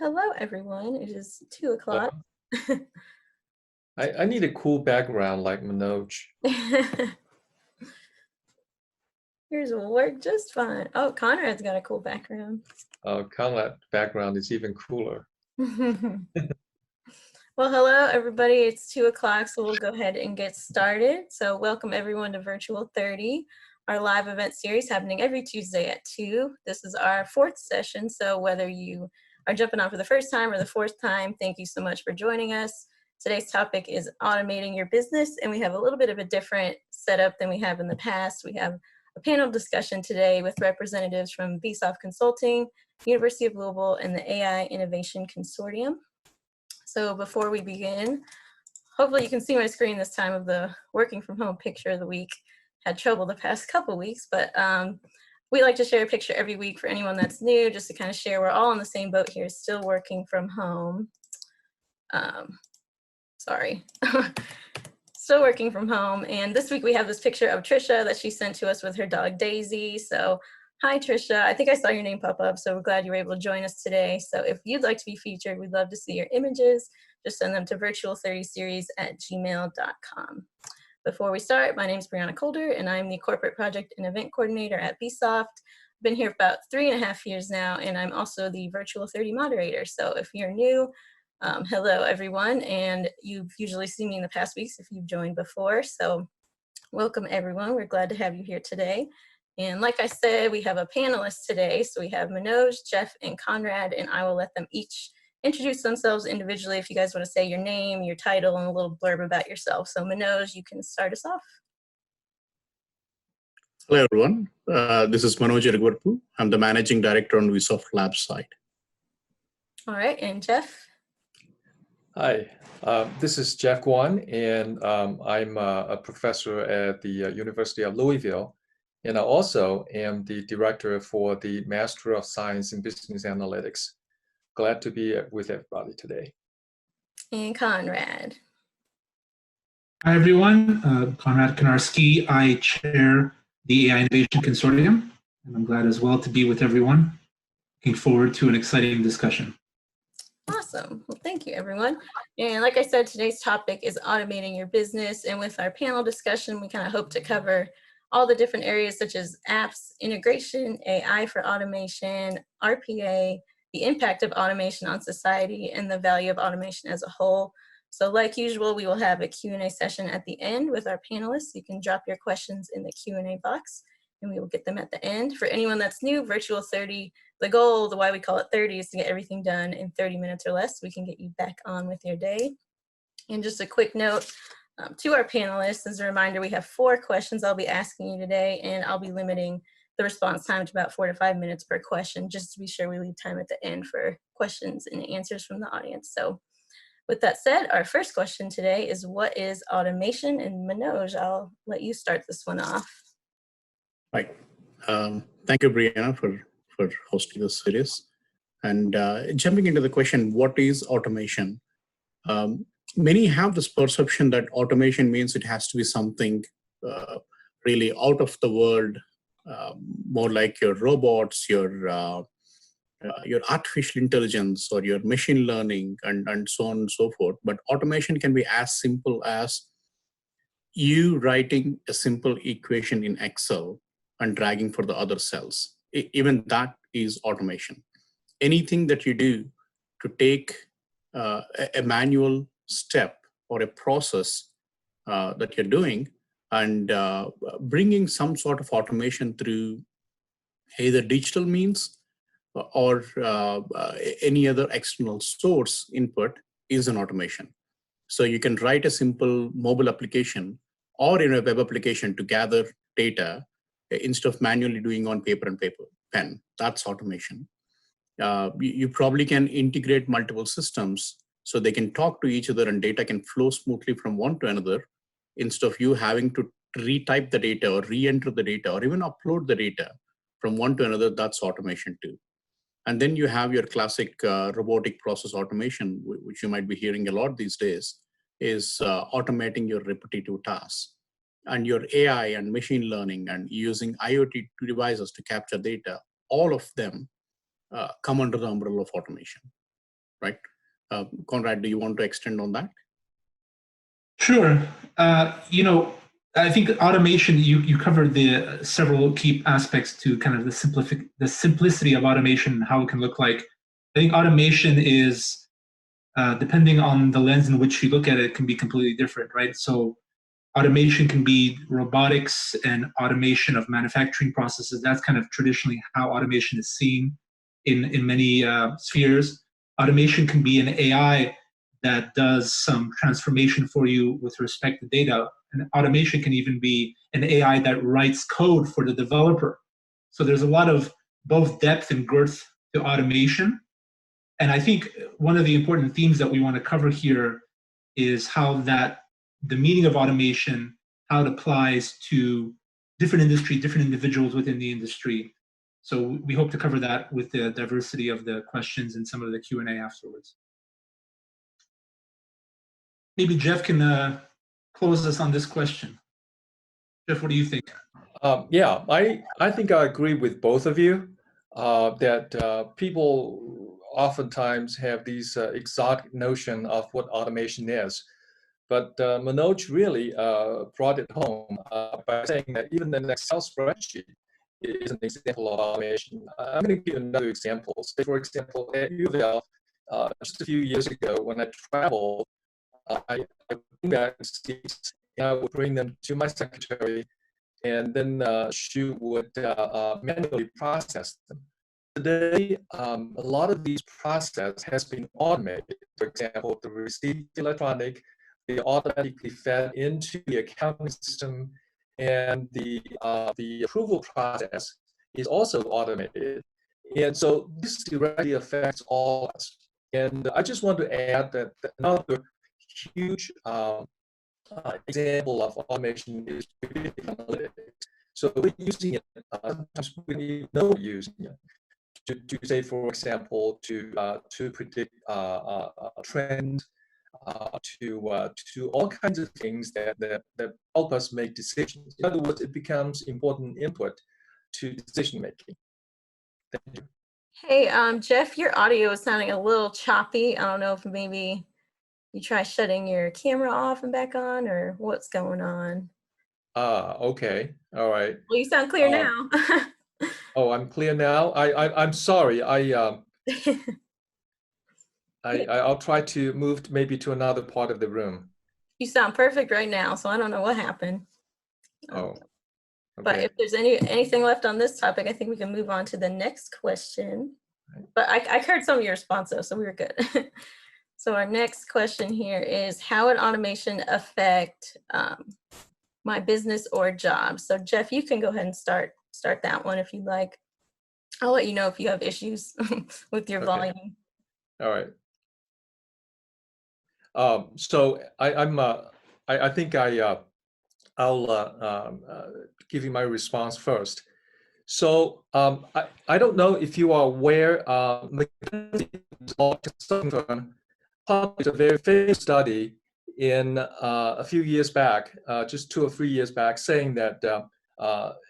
Hello, everyone. It is 2 o'clock. I need a cool background like Manoj. Yours will work just fine. Oh, Conrad's got a cool background. Conrad background is even cooler. Well, hello, everybody. It's 2 o'clock, so we'll go ahead and get started. So welcome everyone to Virtual30, our live event series happening every Tuesday at 2. This is our 4th session, so whether you are jumping on for the first time or the 4th time, thank you so much for joining us. Today's topic is automating your business, and we have a little bit of a different setup than we have in the past. We have a panel discussion today with representatives from Vsoft Consulting, University of Louisville, and the AI Innovation Consortium. So before we begin, hopefully you can see my screen this time of the working from home picture of the week. Had trouble the past couple weeks, but we like to share a picture every week for anyone that's new, just to kind of share we're all on the same boat here, still working from home. Sorry. Still working from home. And this week we have this picture of Trisha that she sent to us with her dog Daisy. So hi, Trisha. I think I saw your name pop up, so we're glad you were able to join us today. So if you'd like to be featured, we'd love to see your images. Just send them to virtual30series@gmail.com. Before we start, my name is Brianna Colder, and I'm the Corporate Project and Event Coordinator at Vsoft. I've been here for about 3.5 years now, and I'm also the Virtual30 moderator. So if you're new, hello, everyone, and you've usually seen me in the past weeks if you've joined before. So welcome, everyone. We're glad to have you here today. And like I said, we have a panelist today. So we have Manoj, Jeff, and Conrad, and I will let them each introduce themselves individually if you guys want to say your name, your title, and a little blurb about yourself. So Manoj, you can start us off. Hello, everyone. This is Manoj Irigvarpu. I'm the Managing Director on Vsoft Labs side. All right, and Jeff? Hi, this is Jeff Guan, and I'm a professor at the University of Louisville, and I also am the director for the Master of Science in Business Analytics. Glad to be with everybody today. And Conrad. Hi, everyone. Conrad Konarski. I chair the AI Innovation Consortium, and I'm glad as well to be with everyone. Looking forward to an exciting discussion. Awesome. Well, thank you, everyone. And like I said, today's topic is automating your business. And with our panel discussion, we kind of hope to cover all the different areas such as apps, integration, AI for automation, RPA, the impact of automation on society, and the value of automation as a whole. So like usual, we will have a Q&A session at the end with our panelists. You can drop your questions in the Q&A box, and we will get them at the end. For anyone that's new, Virtual30, the goal, the why we call it 30, is to get everything done in 30 minutes or less so we can get you back on with your day. And just a quick note to our panelists, as a reminder, we have 4 questions I'll be asking you today, and I'll be limiting the response time to about 4 to 5 minutes per question, just to be sure we leave time at the end for questions and answers from the audience. So with that said, our first question today is, what is automation? And Manoj, I'll let you start this one off. Right. Thank you, Brianna, for hosting this series. And jumping into the question, what is automation? Many have this perception that automation means it has to be something really out of the world, more like your robots, your artificial intelligence, or your machine learning, and so on and so forth. But automation can be as simple as you writing a simple equation in Excel and dragging for the other cells. Even that is automation. Anything that you do to take a manual step or a process that you're doing and bringing some sort of automation through either digital means or any other external source input is an automation. So you can write a simple mobile application or in a web application to gather data instead of manually doing on paper and pen. That's automation. You probably can integrate multiple systems so they can talk to each other and data can flow smoothly from one to another instead of you having to retype the data or re-enter the data or even upload the data from one to another. That's automation too. And then you have your classic robotic process automation, which you might be hearing a lot these days, is automating your repetitive tasks. And your AI and machine learning and using IoT devices to capture data, all of them come under the umbrella of automation. right? Conrad, do you want to extend on that? Sure. I think automation, you covered the several key aspects to kind of the simplicity of automation and how it can look like. I think automation is, depending on the lens in which you look at it, can be completely different, right? So automation can be robotics and automation of manufacturing processes. That's kind of traditionally how automation is seen in many spheres. Automation can be an AI that does some transformation for you with respect to data. And automation can even be an AI that writes code for the developer. So there's a lot of both depth and girth to automation. And I think one of the important themes that we want to cover here is how that the meaning of automation, how it applies to different industry, different individuals within the industry. So we hope to cover that with the diversity of the questions and some of the Q&A afterwards. Maybe Jeff can close us on this question. Jeff, what do you think? Yeah, I think I agree with both of you that people oftentimes have these exotic notion of what automation is. But Manoj really brought it home by saying that even an Excel spreadsheet is an example of automation. I'm going to give you another example. Say, for example, at UVL, just a few years ago, when I traveled, I would bring back receipts, and I would bring them to my secretary, and then she would manually process them. Today, a lot of these processes has been automated. For example, the receipt electronic, they automatically fed into the accounting system, and the approval process is also automated. And so this directly affects all of us. And I just want to add that another huge example of automation is predictive analytics. So we're using it, sometimes we know we're using it to say, for example, to predict trends, to all kinds of things that help us make decisions. In other words, it becomes important input to decision making. Thank you. Hey, Jeff, your audio is sounding a little choppy. I don't know if maybe you try shutting your camera off and back on, or what's going on. Okay, all right. Well, you sound clear now. Oh, I'm clear now. I'm sorry. I'll try to move maybe to another part of the room. You sound perfect right now, so I don't know what happened. Oh, okay. But if there's anything left on this topic, I think we can move on to the next question. Right. But I heard some of your response though, so we were good. So our next question here is, how would automation affect my business or job? So Jeff, you can go ahead and start that one if you'd like. I'll let you know if you have issues with your volume. All right. So I think I'll give you my response first. So I don't know if you are aware, McKinsey published a very famous study in a few years back, just 2 or 3 years back, saying that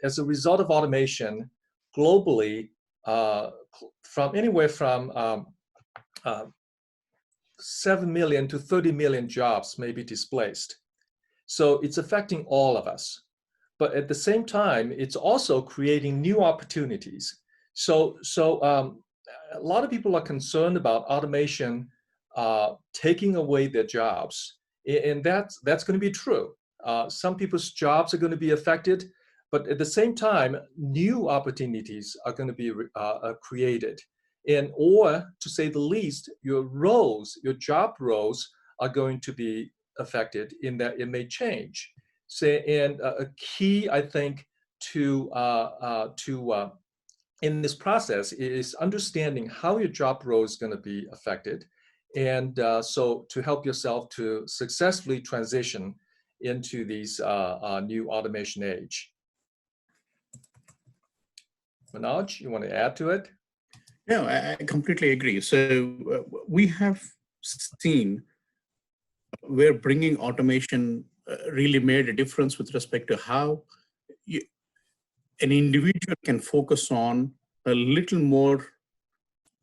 as a result of automation, globally, from anywhere from 7 million to 30 million jobs may be displaced. So it's affecting all of us. But at the same time, it's also creating new opportunities. So a lot of people are concerned about automation taking away their jobs. And that's going to be true. Some people's jobs are going to be affected, but at the same time, new opportunities are going to be created. Or to say the least, your roles, your job roles are going to be affected in that it may change. And a key, I think, to in this process is understanding how your job role is going to be affected. And so to help yourself to successfully transition into these new automation age. Manoj, you want to add to it? No, I completely agree. So we have seen where bringing automation really made a difference with respect to how an individual can focus on a little more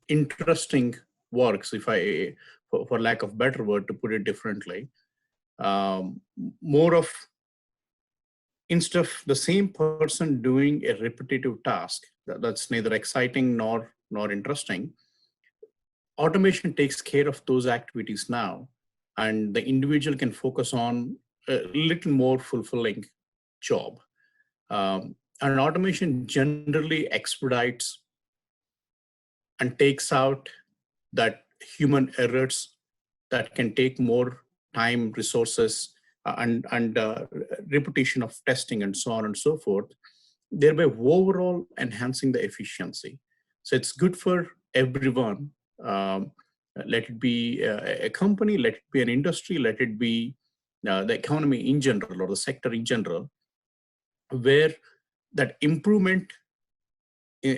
interesting works, if I, for lack of better word, to put it differently. More of, instead of the same person doing a repetitive task that's neither exciting nor interesting, automation takes care of those activities now, and the individual can focus on a little more fulfilling job. And automation generally expedites and takes out that human errors that can take more time, resources, and repetition of testing and so on and so forth, thereby overall enhancing the efficiency. So it's good for everyone. Let it be a company, let it be an industry, let it be the economy in general or the sector in general, where that improvement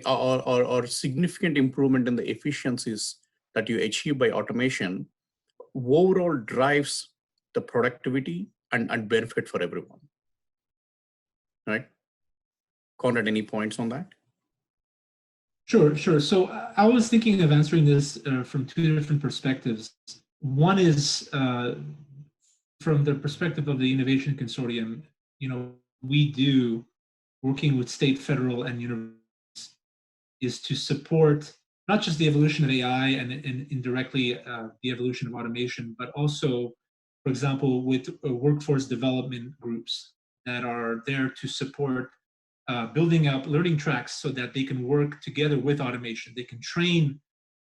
or significant improvement in the efficiencies that you achieve by automation overall drives the productivity and benefit for everyone. Right? Conrad, any points on that? Sure. So I was thinking of answering this from two different perspectives. One is from the perspective of the Innovation Consortium. We do, working with state, federal, and universities, is to support not just the evolution of AI and indirectly the evolution of automation, but also, for example, with workforce development groups that are there to support building up learning tracks so that they can work together with automation. They can train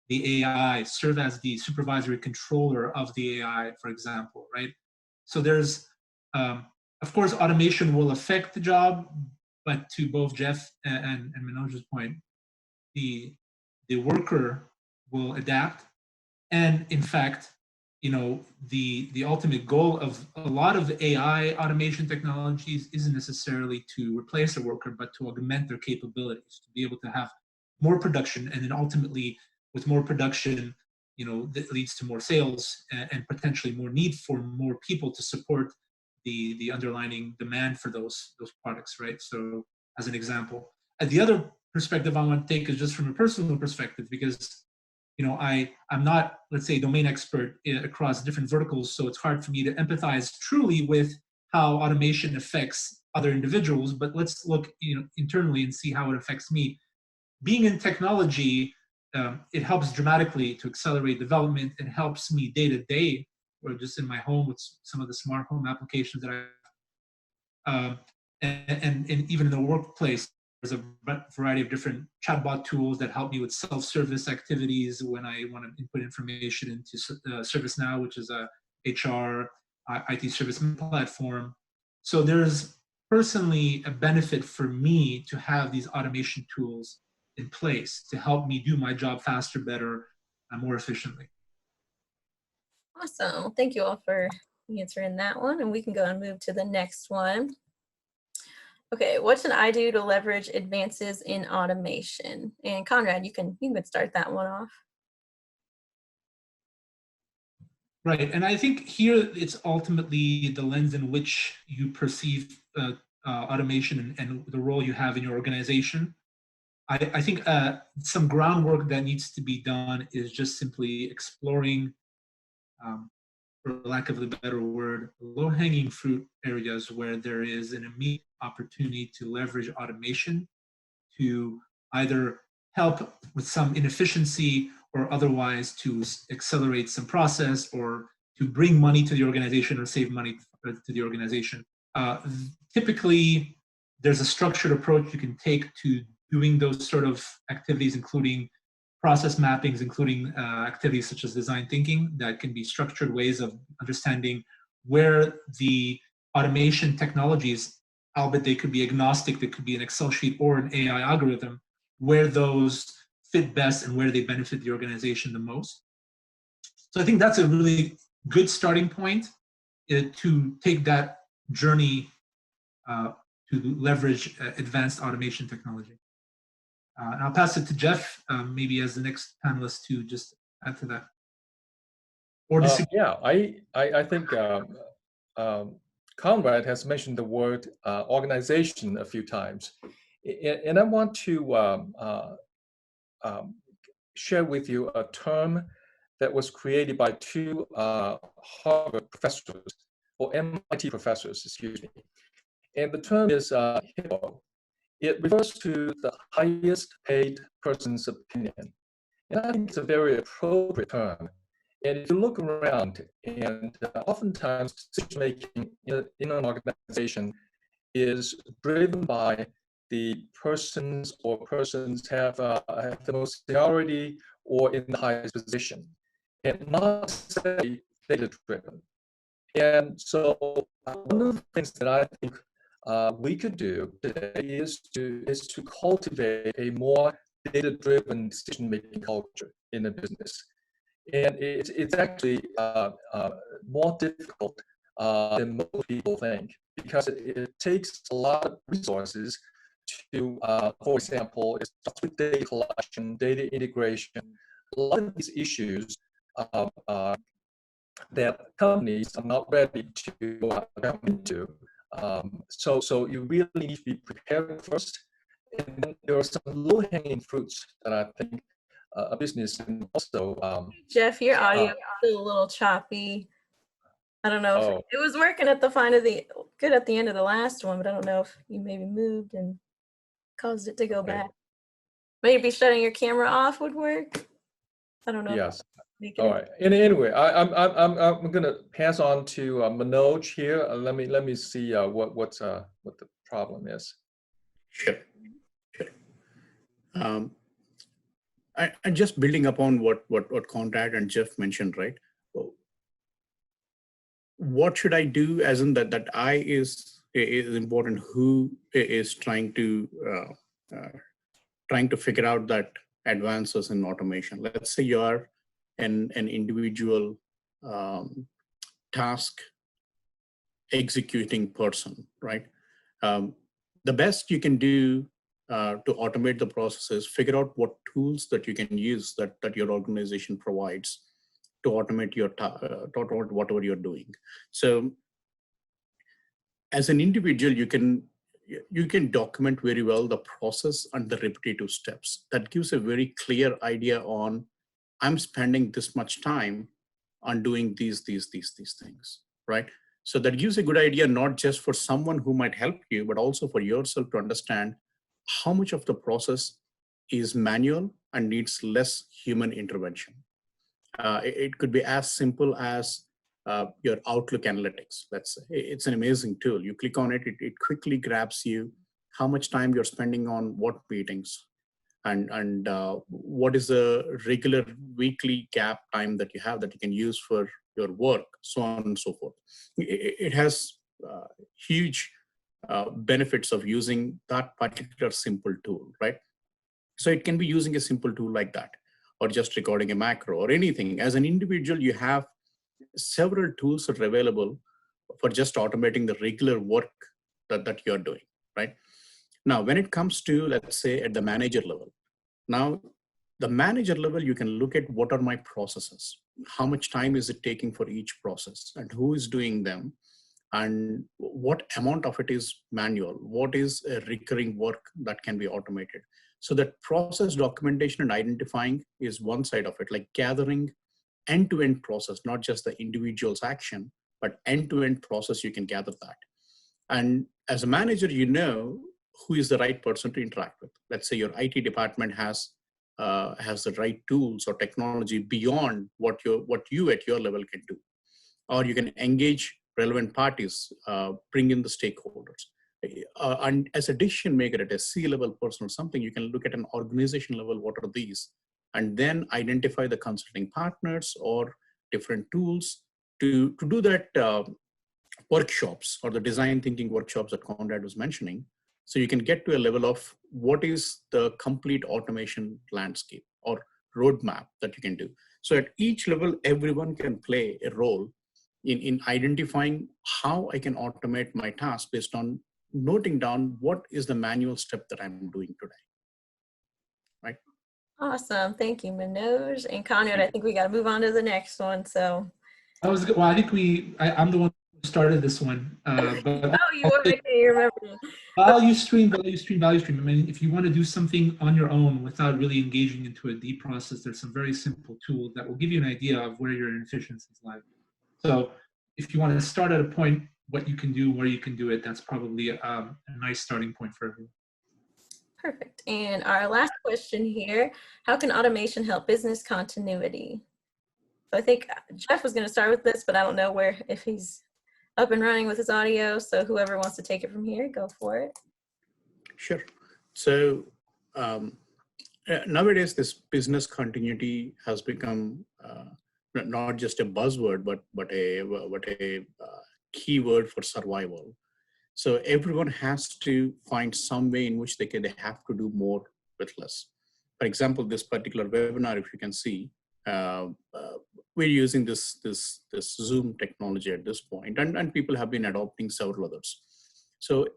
the AI, serve as the supervisory controller of the AI, for example, right? So there's, of course, automation will affect the job, but to both Jeff and Manoj's point, the worker will adapt. And in fact, the ultimate goal of a lot of AI automation technologies isn't necessarily to replace a worker, but to augment their capabilities, to be able to have more production. And then ultimately, with more production, that leads to more sales and potentially more need for more people to support the underlying demand for those products, right? So as an example. The other perspective I want to take is just from a personal perspective, because I'm not, let's say, domain expert across different verticals, so it's hard for me to empathize truly with how automation affects other individuals. But let's look, internally and see how it affects me. Being in technology, it helps dramatically to accelerate development. It helps me day to day, or just in my home with some of the smart home applications that and even in the workplace. There's a variety of different chatbot tools that help me with self-service activities when I want to input information into ServiceNow, which is a HR, IT service platform. So there's personally a benefit for me to have these automation tools in place to help me do my job faster, better, and more efficiently. Awesome. Thank you all for answering that one. And we can go and move to the next one. Okay, what should I do to leverage advances in automation? And Conrad, you can start that one off. Right, and I think here it's ultimately the lens in which you perceive automation and the role you have in your organization. I think some groundwork that needs to be done is just simply exploring, for lack of a better word, low-hanging fruit areas where there is an immediate opportunity to leverage automation to either help with some inefficiency or otherwise to accelerate some process or to bring money to the organization or save money to the organization. Typically, there's a structured approach you can take to doing those sort of activities, including process mappings, including activities such as design thinking, that can be structured ways of understanding where the automation technologies, albeit they could be agnostic, they could be an Excel sheet or an AI algorithm, where those fit best and where they benefit the organization the most. So I think that's a really good starting point to take that journey to leverage advanced automation technology. And I'll pass it to Jeff, maybe as the next panelist, to just add to that. Or yeah, I think Conrad has mentioned the word organization a few times, and I want to share with you a term that was created by two Harvard professors, or MIT professors, excuse me. And the term is HIPPO. It refers to the highest paid person's opinion. And I think it's a very appropriate term. And if you look around, and oftentimes decision-making in an organization is driven by the persons or persons have the most seniority or in the highest position, and not necessarily data-driven. And so one of the things that I think we could do today is to cultivate a more data-driven decision-making culture in a business. And it's actually more difficult than most people think, because it takes a lot of resources to, for example, it starts with data collection, data integration, a lot of these issues that companies are not ready to come into. So you really need to be prepared first. And then there are some low-hanging fruits that I think a business and also. Jeff, your audio is still a little choppy. I don't know if Oh. it was working at the good at the end of the last one, but I don't know if you maybe moved and caused it to go Okay. back. Maybe shutting your camera off would work. I don't know. Yes. All right. And anyway, I'm gonna pass on to Manoj here. Let me see what the problem is. Sure. And just building upon what Conrad and Jeff mentioned, right? What should I do? As in that I is important. Who is trying to figure out that advances in automation? Let's say you are an individual task executing person, right? The best you can do to automate the process is figure out what tools that you can use that your organization provides to automate your whatever you're doing. So as an individual, you can document very well the process and the repetitive steps. That gives a very clear idea on, I'm spending this much time on doing these things, right? So that gives a good idea, not just for someone who might help you, but also for yourself to understand how much of the process is manual and needs less human intervention. It could be as simple as your Outlook analytics. Let's say it's an amazing tool. You click on it, it quickly grabs you how much time you're spending on what meetings, and what is the regular weekly gap time that you have that you can use for your work, so on and so forth. It has huge benefits of using that particular simple tool, right? So it can be using a simple tool like that, or just recording a macro or anything. As an individual, you have several tools that are available for just automating the regular work that you're doing, right? Now, when it comes to, let's say, at the manager level, now the manager level, you can look at what are my processes, how much time is it taking for each process, and who is doing them, and what amount of it is manual, what is a recurring work that can be automated. So that process documentation and identifying is one side of it, like gathering end-to-end process, not just the individual's action, but end-to-end process, you can gather that. And as a manager, you know who is the right person to interact with. Let's say your IT department has the right tools or technology beyond what you at your level can do. Or you can engage relevant parties, bring in the stakeholders. And as a decision maker at a C-level person or something, you can look at an organization level, what are these? And then identify the consulting partners or different tools to do that workshops or the design thinking workshops that Conrad was mentioning. So you can get to a level of what is the complete automation landscape or roadmap that you can do. So at each level, everyone can play a role in identifying how I can automate my task based on noting down what is the manual step that I'm doing today, right? Awesome. Thank you, Manoj. And Conrad, I think we got to move on to the next one. So I think I'm the one started this one, but Oh, you were making me remember. value stream. I mean, if you want to do something on your own without really engaging into a deep process, there's some very simple tools that will give you an idea of where your inefficiencies lie. So if you want to start at a point, what you can do, where you can do it, that's probably a nice starting point for everyone. Perfect. And our last question here, how can automation help business continuity? So I think Jeff was going to start with this, but I don't know if he's up and running with his audio. So whoever wants to take it from here, go for it. Sure. So nowadays, this business continuity has become not just a buzzword, but a keyword for survival. So everyone has to find some way in which they have to do more with less. For example, this particular webinar, if you can see, we're using this Zoom technology at this point, and people have been adopting several others. So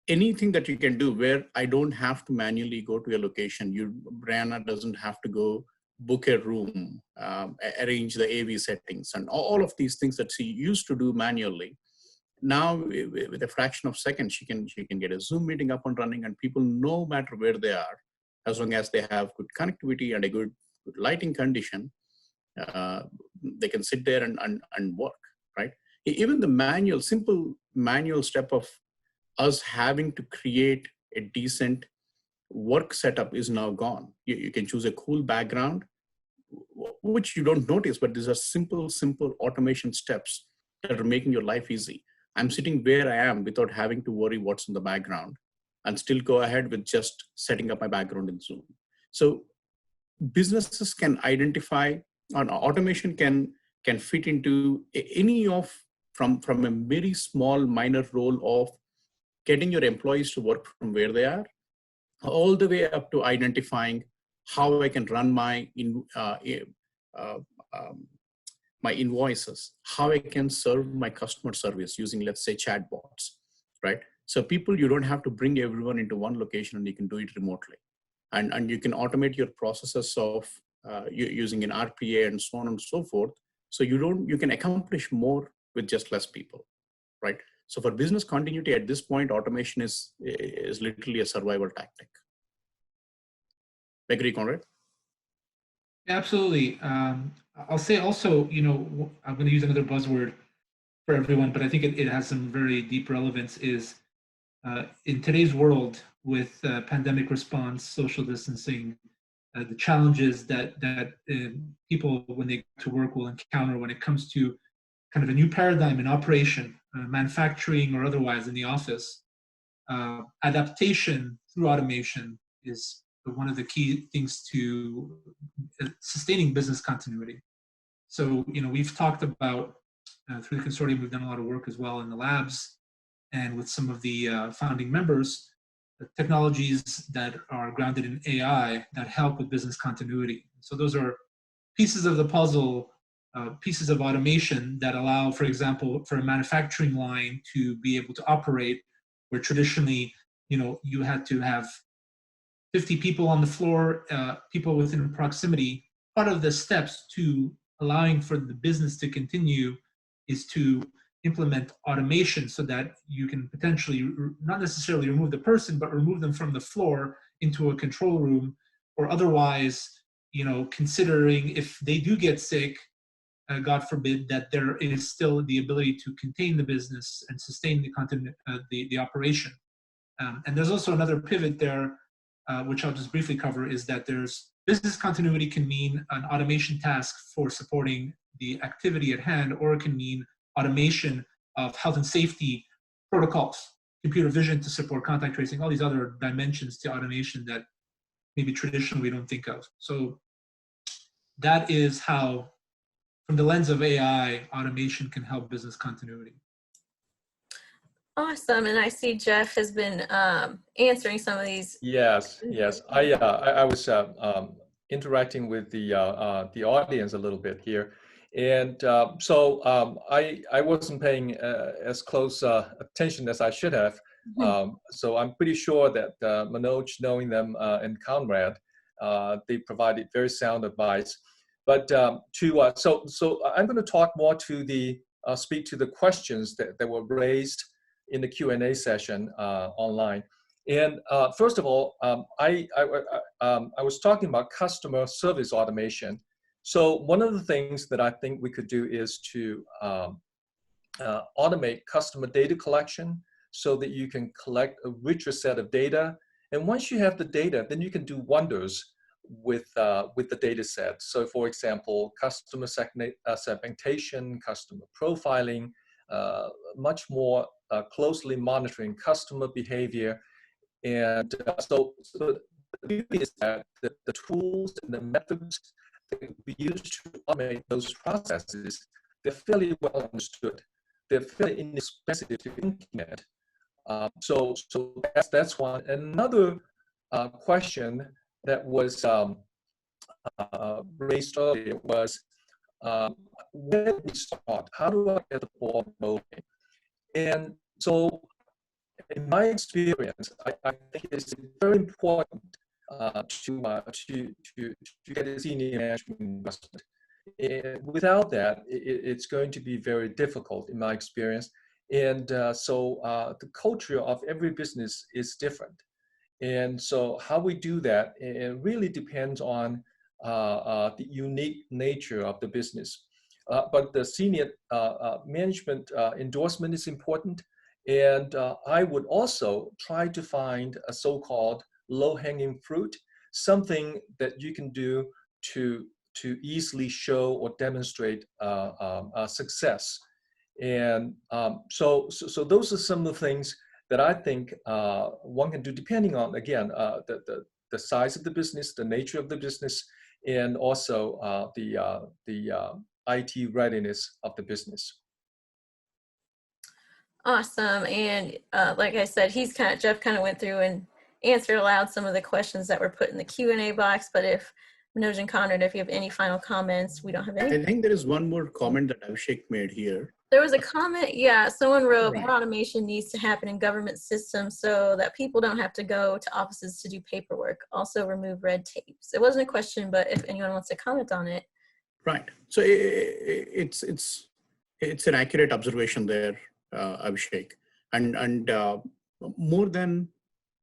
anything that you can do where I don't have to manually go to a location, Brianna doesn't have to go book a room, arrange the AV settings, and all of these things that she used to do manually. Now, with a fraction of seconds, she can get a Zoom meeting up and running, and people, no matter where they are, as long as they have good connectivity and a good lighting condition, they can sit there and work, right? Even the simple manual step of us having to create a decent work setup is now gone. You can choose a cool background, which you don't notice, but these are simple automation steps that are making your life easy. I'm sitting where I am without having to worry what's in the background, and still go ahead with just setting up my background in Zoom. So businesses can identify, and automation can fit into any of from a very small minor role of getting your employees to work from where they are, all the way up to identifying how I can run my my invoices, how I can serve my customer service using, let's say, chatbots, right? So people, you don't have to bring everyone into one location, and you can do it remotely. And you can automate your processes of using an RPA and so on and so forth. So you can accomplish more with just less people, right? So for business continuity at this point, automation is literally a survival tactic. Agree, Conrad? Absolutely. I'll say also, I'm going to use another buzzword for everyone, but I think it has some very deep relevance, is in today's world with pandemic response, social distancing, the challenges that people, when they go to work, will encounter when it comes to kind of a new paradigm in operation, manufacturing or otherwise in the office. Adaptation through automation is one of the key things to sustaining business continuity. So, we've talked about, through the consortium, we've done a lot of work as well in the labs and with some of the founding members, technologies that are grounded in AI that help with business continuity. So those are pieces of the puzzle, pieces of automation that allow, for example, for a manufacturing line to be able to operate, where traditionally, you had to have 50 people on the floor, people within proximity. Part of the steps to allowing for the business to continue is to implement automation so that you can potentially not necessarily remove the person, but remove them from the floor into a control room, or otherwise, considering if they do get sick, God forbid, that there is still the ability to contain the business and sustain the operation. And there's also another pivot there, which I'll just briefly cover, is that there's business continuity can mean an automation task for supporting the activity at hand, or it can mean automation of health and safety protocols, computer vision to support contact tracing, all these other dimensions to automation that maybe traditionally we don't think of. So that is how, from the lens of AI, automation can help business continuity. Awesome. And I see Jeff has been answering some of these. Yes. I was interacting with the audience a little bit here. And so I wasn't paying as close attention as I should have. So I'm pretty sure that Manoj, knowing them, and Conrad, they provided very sound advice. But so I'm going to talk more to the speak to the questions that were raised in the Q&A session online. And first of all, I was talking about customer service automation. So one of the things that I think we could do is to automate customer data collection so that you can collect a richer set of data. And once you have the data, then you can do wonders with the data set. So for example, customer segmentation, customer profiling, much more closely monitoring customer behavior. And so the beauty is that the tools and the methods that we use to automate those processes, they're fairly well understood. They're fairly inexpensive to implement. So that's one. Another question that was raised earlier was, where do we start? How do I get the ball rolling? And so in my experience, I think it's very important to get a senior management investment. And without that, it's going to be very difficult in my experience. And so the culture of every business is different. And so how we do that, it really depends on the unique nature of the business. But the senior management endorsement is important. And I would also try to find a so-called low-hanging fruit, something that you can do to easily show or demonstrate success. And so those are some of the things that I think one can do, depending on, again, the size of the business, the nature of the business, and also the IT readiness of the business. Awesome. And like I said, Jeff kind of went through and answered aloud some of the questions that were put in the Q&A box. But if Manoj and Conrad, if you have any final comments, we don't have any. I think there is one more comment that Abhishek made here. There was a comment, yeah, someone wrote, Right. more automation needs to happen in government systems so that people don't have to go to offices to do paperwork. Also remove red tapes. It wasn't a question, but if anyone wants to comment on it. Right. So it's an accurate observation there, Abhishek. And more than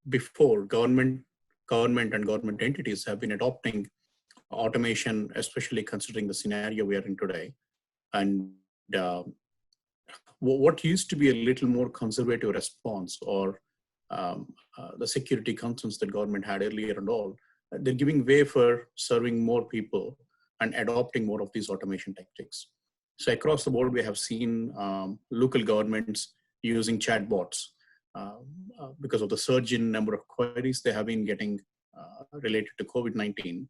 before, government and government entities have been adopting automation, especially considering the scenario we are in today. And what used to be a little more conservative response, or the security concerns that government had earlier and all, they're giving way for serving more people and adopting more of these automation tactics. So across the board, we have seen local governments using chatbots because of the surge in number of queries they have been getting related to COVID-19.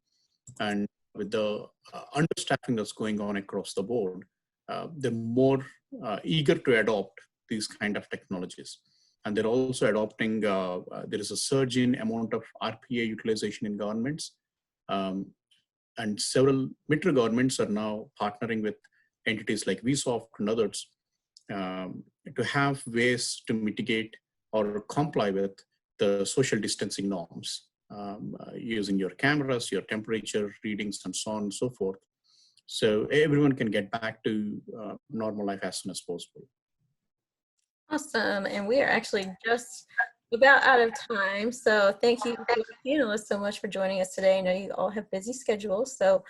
And with the understaffing that's going on across the board, they're more eager to adopt these kind of technologies. And they're also adopting, there is a surge in amount of RPA utilization in governments. And several metro governments are now partnering with entities like Vsoft and others to have ways to mitigate or comply with the social distancing norms, using your cameras, your temperature readings, and so on and so forth. So everyone can get back to normal life as soon as possible. Awesome. And we are actually just about out of time. So thank you to the panelists so much for joining us today. I know you all have busy schedules. So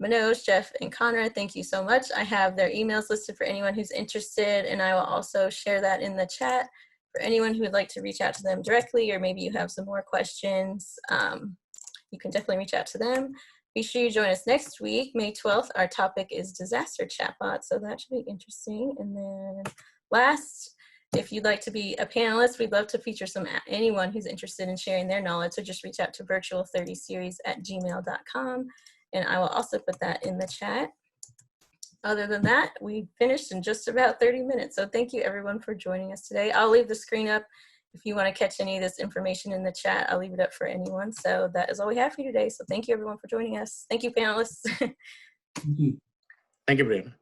Manoj, Jeff, and Conrad, thank you so much. I have their emails listed for anyone who's interested, and I will also share that in the chat for anyone who would like to reach out to them directly, or maybe you have some more questions. You can definitely reach out to them. Be sure you join us next week, May 12th. Our topic is disaster chatbot, so that should be interesting. And then last, if you'd like to be a panelist, we'd love to feature anyone who's interested in sharing their knowledge, so just reach out to virtual30series@gmail.com, and I will also put that in the chat. Other than that, we finished in just about 30 minutes, so thank you everyone for joining us today. I'll leave the screen up. If you want to catch any of this information in the chat, I'll leave it up for anyone. So that is all we have for you today. So thank you everyone for joining us. Thank you, panelists. Thank you. Thank you, Brianna.